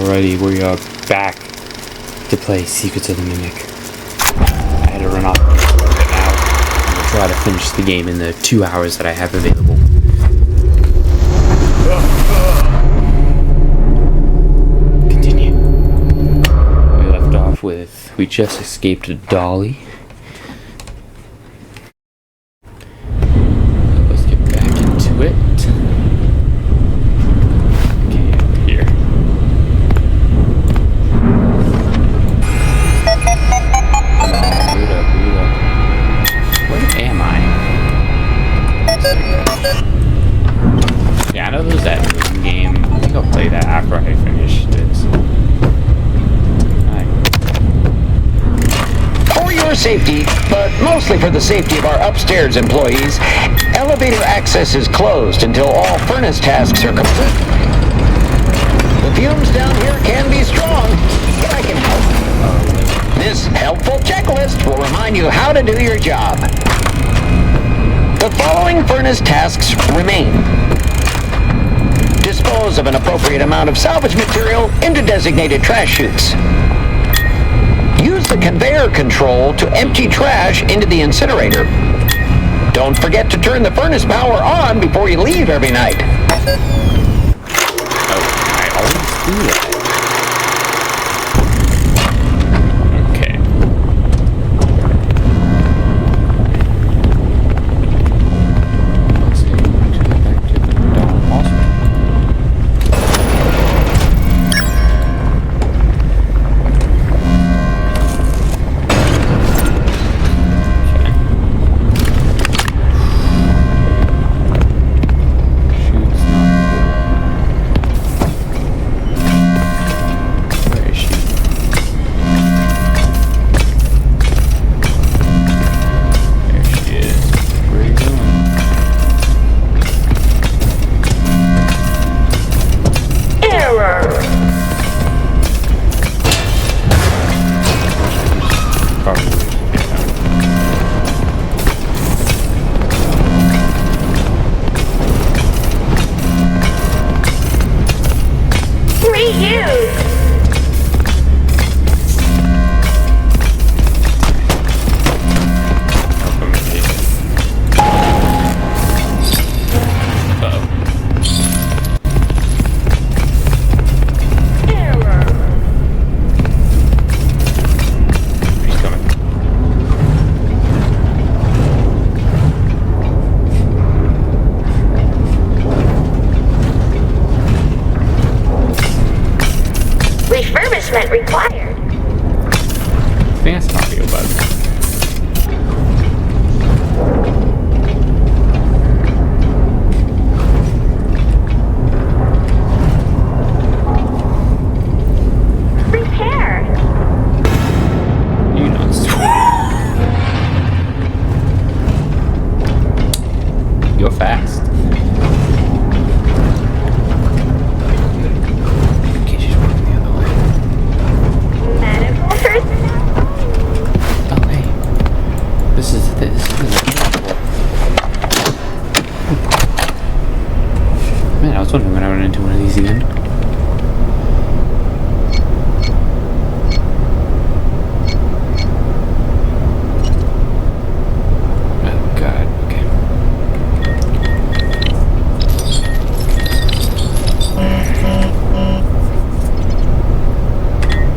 already. We are back to play Secrets of the Mimic. I had to run off right now. I'm going to try to finish the game in the 2 hours that I have available. Continue. We left off with, we just escaped Dollie. Let's get back into it. Yeah, I know there's that game. I think I'll play that after I finish this. For your safety, but mostly for the safety of our upstairs employees, elevator access is closed until all furnace tasks are complete. The fumes down here can be strong, but I can help. This helpful checklist will remind you how to do your job. The following furnace tasks remain. Dispose of an appropriate amount of salvage material into designated trash chutes. Use the conveyor control to empty trash into the incinerator. Don't forget to turn the furnace power on before you leave every night. Oh, I always do that. Refurbishment required. I think that's an audio bug. Repair. You know it's You're fast. Man, I was wondering when I run into one of these again. Oh god, okay.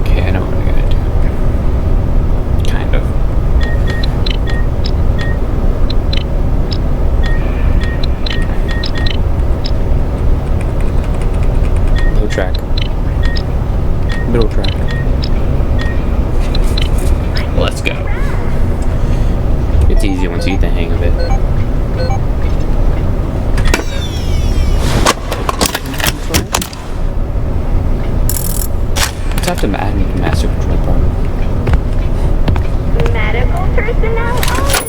Okay, I know what I'm gonna do. Kind of. Track. Middle track. Let's go. It's easy once you get the hang of it. Let's have to add the master control part. Medical personnel only.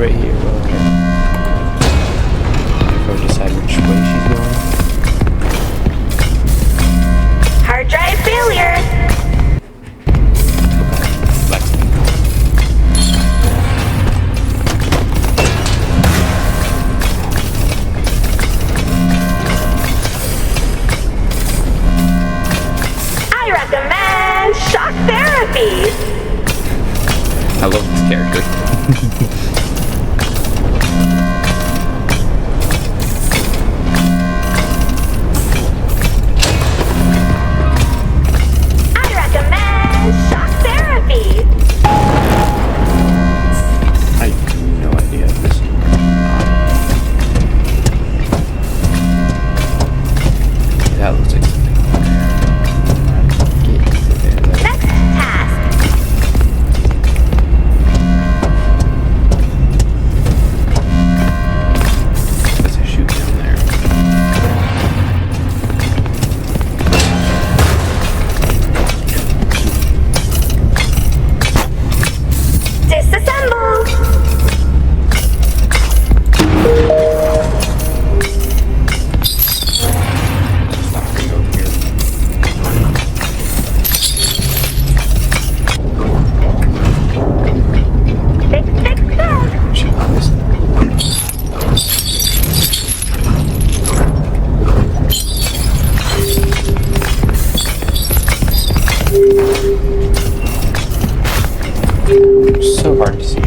right here. If I decide which way she's going. Hard drive failure. Left. I recommend shock therapy. I love this character. I recommend shock therapy. I have no idea if this is working or not. That looks like something over there. Get into there. Next task. That's a chute down there. Disassemble. Stop going over here. Fix, fix, fix. Shit, this. So hard to see.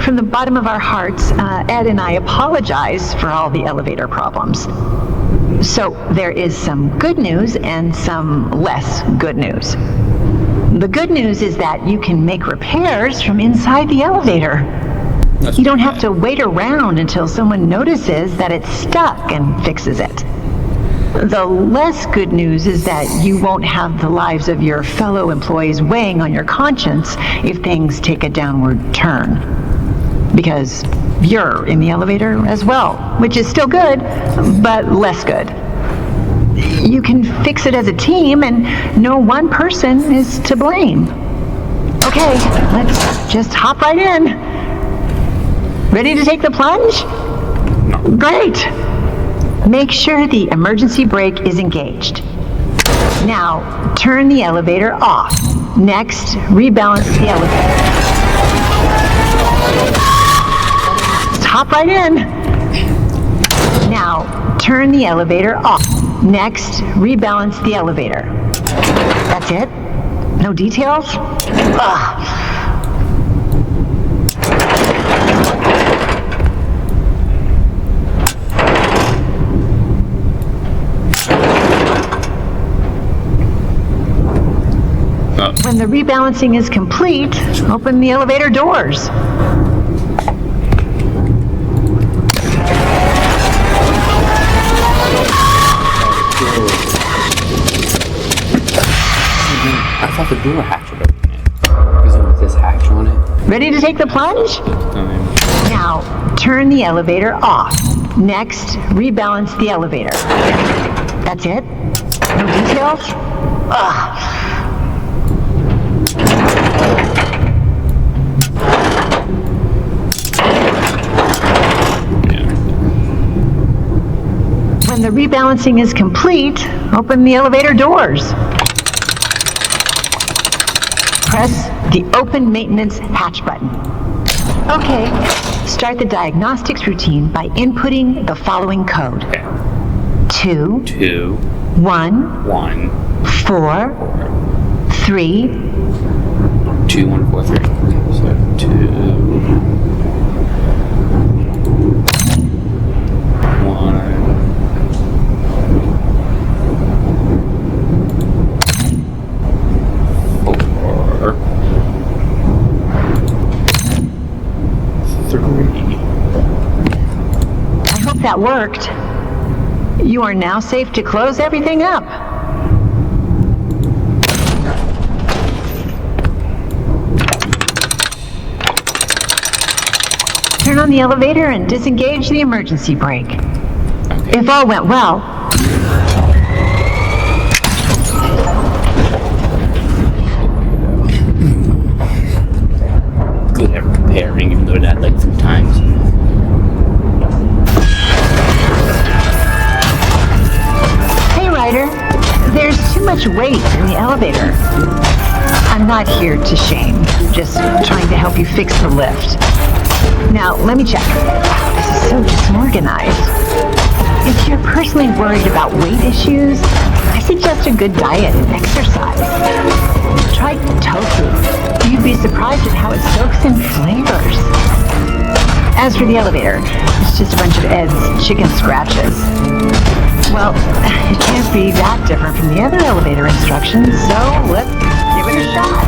From the bottom of our hearts, Ed and I apologize for all the elevator problems. So there is some good news and some less good news. The good news is that you can make repairs from inside the elevator. You don't have to wait around until someone notices that it's stuck and fixes it. The less good news is that you won't have the lives of your fellow employees weighing on your conscience if things take a downward turn. Because you're in the elevator as well, which is still good, but less good. You can fix it as a team, and no one person is to blame. Okay, let's just hop right in. Ready to take the plunge? No. Great. Make sure the emergency brake is engaged. Now, turn the elevator off. Next, rebalance the elevator. Hop right in. Now, turn the elevator off. Next, rebalance the elevator. That's it? No details? Ugh. When the rebalancing is complete, open the elevator doors. I thought the door hatch would open it. Because with this hatch on it. Ready to take the plunge? Now, turn the elevator off. Next, rebalance the elevator. That's it? No details? Ugh. When the rebalancing is complete, open the elevator doors. Press the Open Maintenance Hatch button. Okay, start the diagnostics routine by inputting the following code. Okay. 2, 1, 4, 3. 2, 1, 4, 3. Okay, so 2, 1. 3. I hope that worked. You are now safe to close everything up. Turn on the elevator and disengage the emergency brake. Okay. If all went well, Good at repairing, even though it had like 3 times. hey Ryder, there's too much weight in the elevator. I'm not here to shame, just trying to help you fix the lift. Now, let me check. This is so disorganized. If you're personally worried about weight issues, I suggest a good diet and exercise. Try tofu. You'd be surprised at how it soaks in flavors. As for the elevator, it's just a bunch of Ed's chicken scratches. Well, it can't be that different from the other elevator instructions, so let's give it a shot.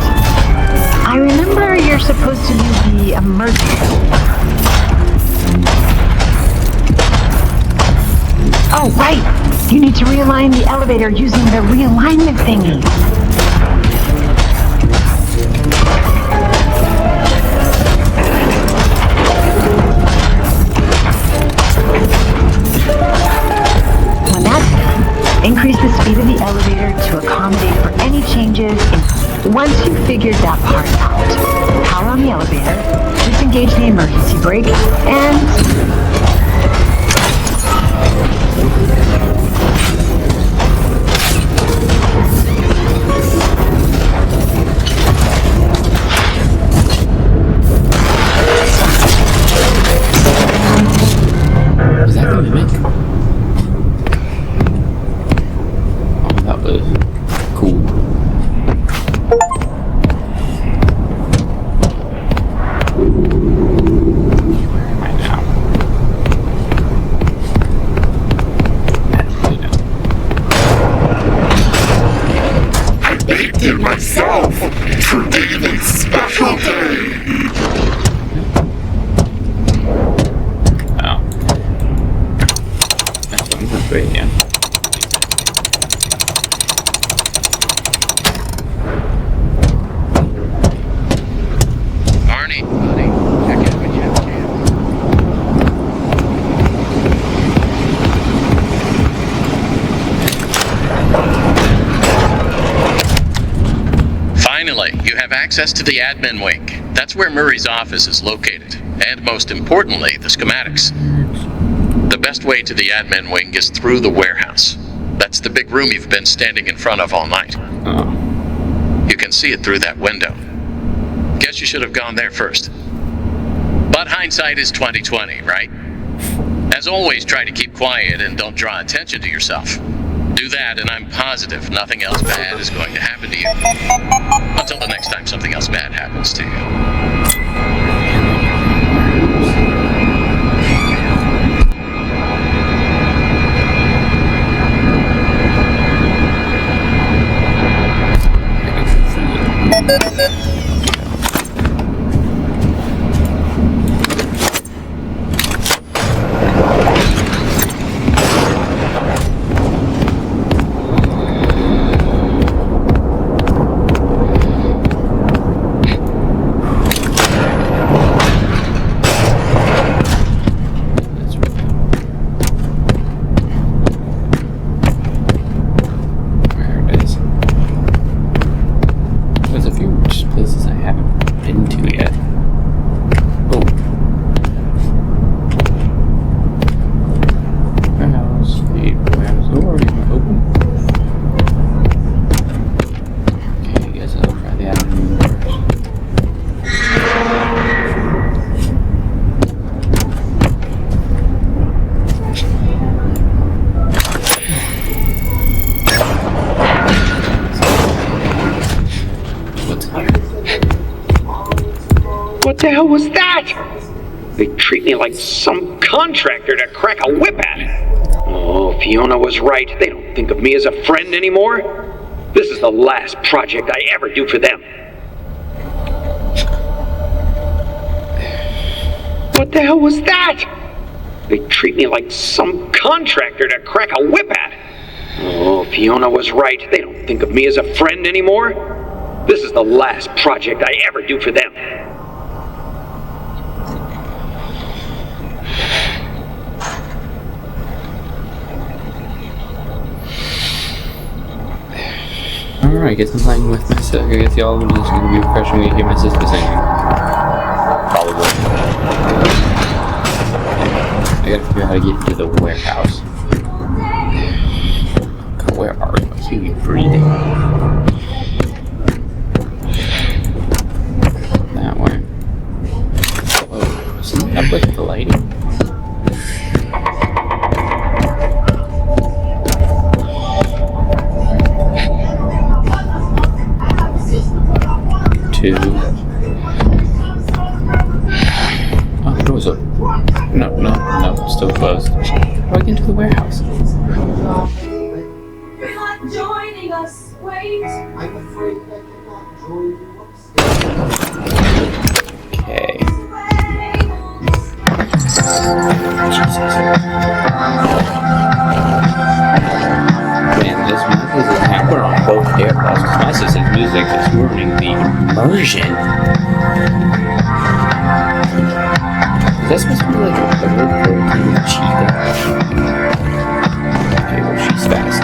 I remember you're supposed to use the emergency. Oh, right! You need to realign the elevator using the realignment thingy. When that's done, increase the speed of the elevator to accommodate for any changes. Once you've figured that part out, power on the elevator, disengage the emergency brake, and... Was that the mimic? Oh, that was cool. Where am I now? I baked it myself! For David's special day! Oh. That's one that's right, yeah. Arnie, buddy, check in when you have a chance. Finally, you have access to the admin wing. That's where Murray's office is located. And most importantly, the schematics. The best way to the admin wing is through the warehouse. That's the big room you've been standing in front of all night. Oh. You can see it through that window. Guess you should have gone there first. But hindsight is 20/20, right? As always, try to keep quiet and don't draw attention to yourself. Do that, and I'm positive nothing else bad is going to happen to you. Until the next time something else bad happens to you. What the hell was that? They treat me like some contractor to crack a whip at. Oh, Fiona was right. They don't think of me as a friend anymore. This is the last project I ever do for them. What the hell was that? They treat me like some contractor to crack a whip at. Oh, Fiona was right. They don't think of me as a friend anymore. This is the last project I ever do for them. Alright, I guess I'm playing with my sister. I guess y'all are just gonna be crushing me to hear my sister singing. Probably. I gotta figure out how to get into the warehouse. God, where are you? I hear you breathing. That way. Oh, something up with the lighting. Oh, the door's open. No, still closed. How do I get into the warehouse? Just wait. I'm afraid I cannot join you upstairs. Okay. Jesus. Man, this music is a hamper on both AirPods because my system's music is ruining the immersion. Is that supposed to be like a really protein cheetah? Okay, well, she's fast.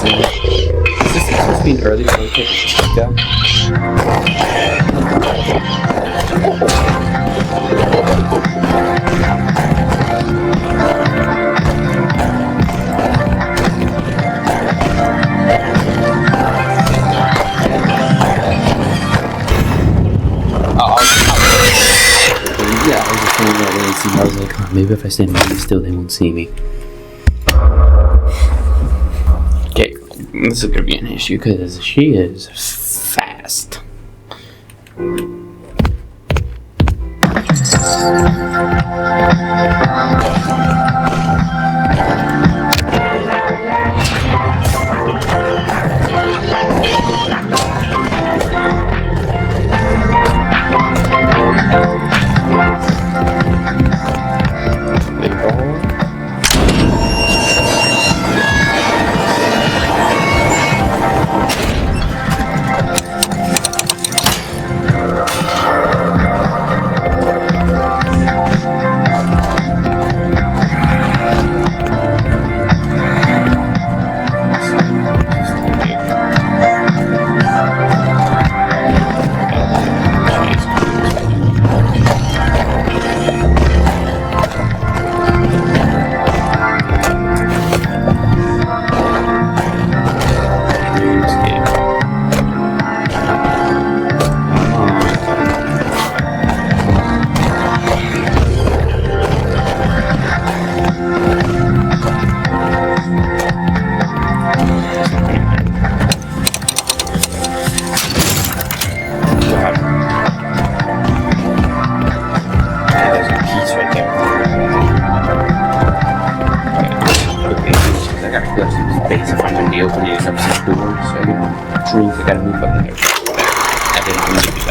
Is this supposed to be an early prototype of cheetah? Yeah, I was just thinking about when they see me. I was like, oh, maybe if I stand really still, they won't see me. Okay, this is gonna be an issue because she is fast.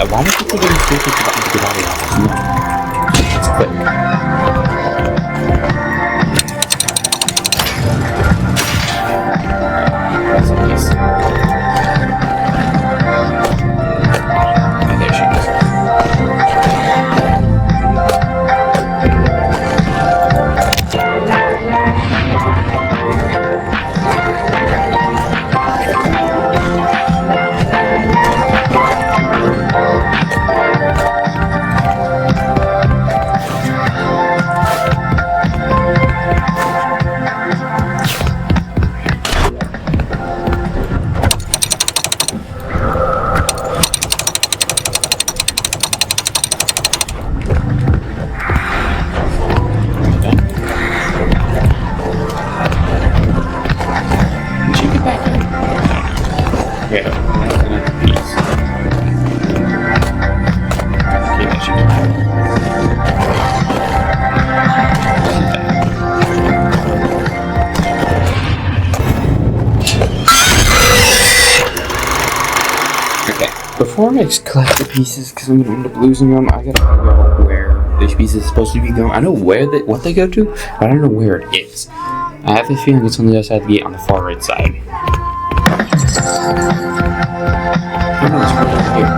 Why would people get stupid to get out of the office? No. It's quick. That's a piece. And there she goes. Before I collect the pieces, because I'm going to end up losing them, I gotta figure out where these pieces are supposed to be going. I know what they go to, but I don't know where it is. I have a feeling it's on the other side of the gate on the far right side. Oh no, it's right here.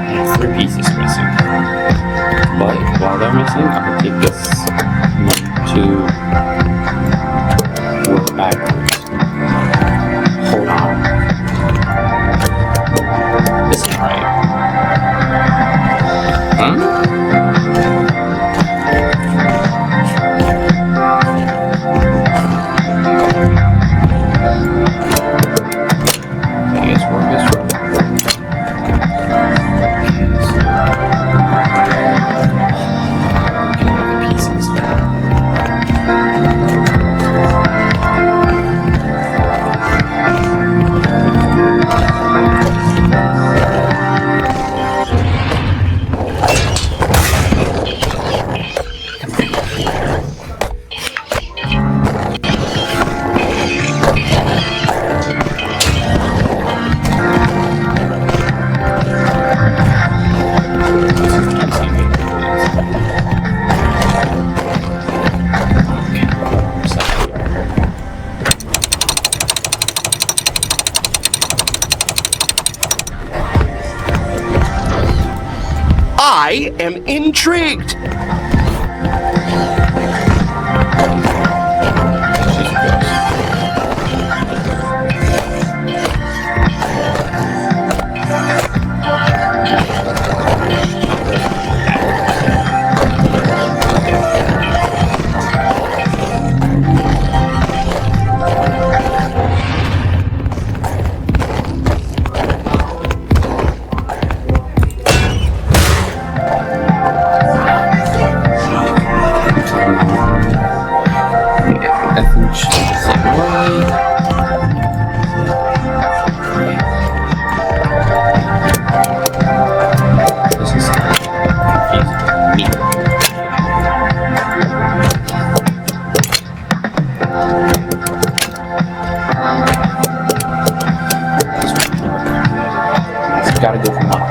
I have 3 pieces missing. But while they're missing, I'm going to take this to work backwards. Hold on. This is right. Huh? I am intrigued. I think she's the same way. This is confusing me. It's gotta go for one.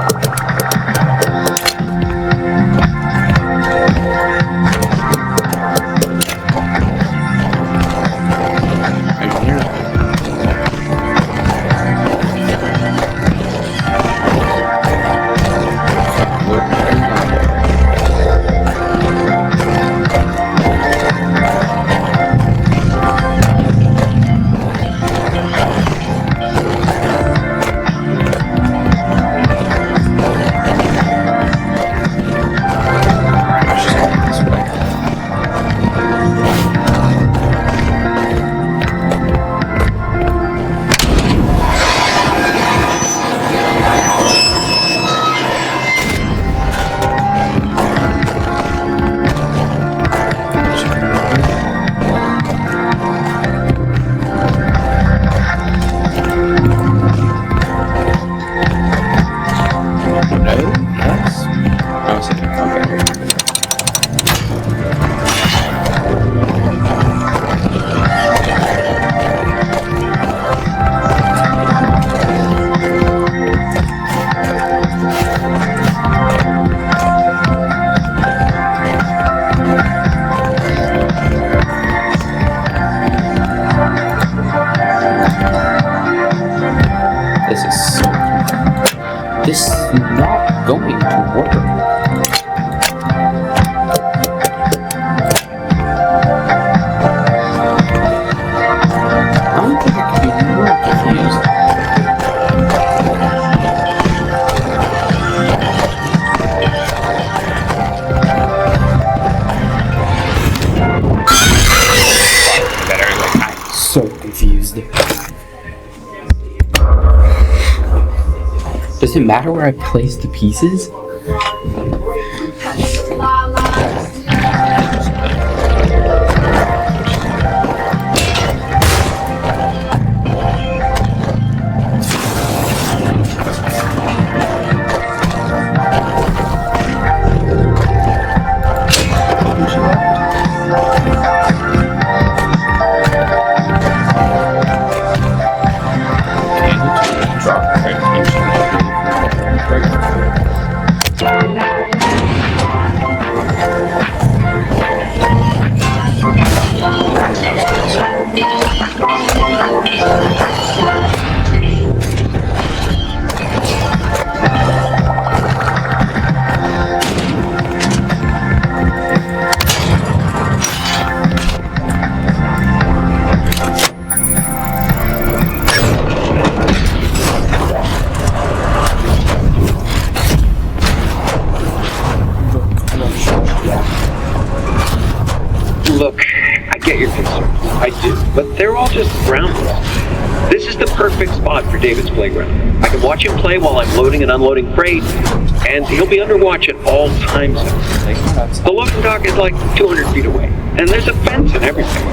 This is not going to work. I don't think I could be more confused. I'm so confused. Does it matter where I place the pieces? Look, I get your concerns. I do. But they're all just ground rules. This is the perfect spot for David's playground. I can watch him play while I'm loading and unloading freight, and he'll be under watch at all times. The loading dock is like 200 feet away, and there's a fence and everything.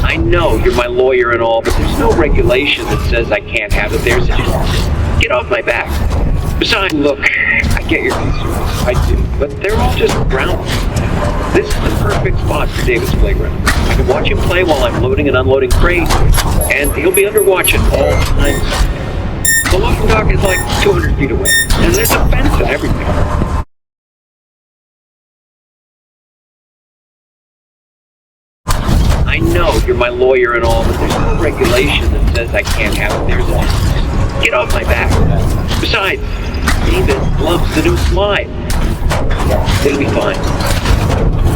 I know you're my lawyer and all, but there's no regulation that says I can't have it there, so just get off my back. Besides, look, I get your concerns. I do. But they're all just ground rules. This is the perfect spot for David's playground. I can watch him play while I'm loading and unloading freight, and he'll be under watch at all times. The loading dock is like 200 feet away, and there's a fence and everything. I know you're my lawyer and all, but there's no regulation that says I can't have it there, so get off my back. Besides, David loves the new slide. It'll be fine.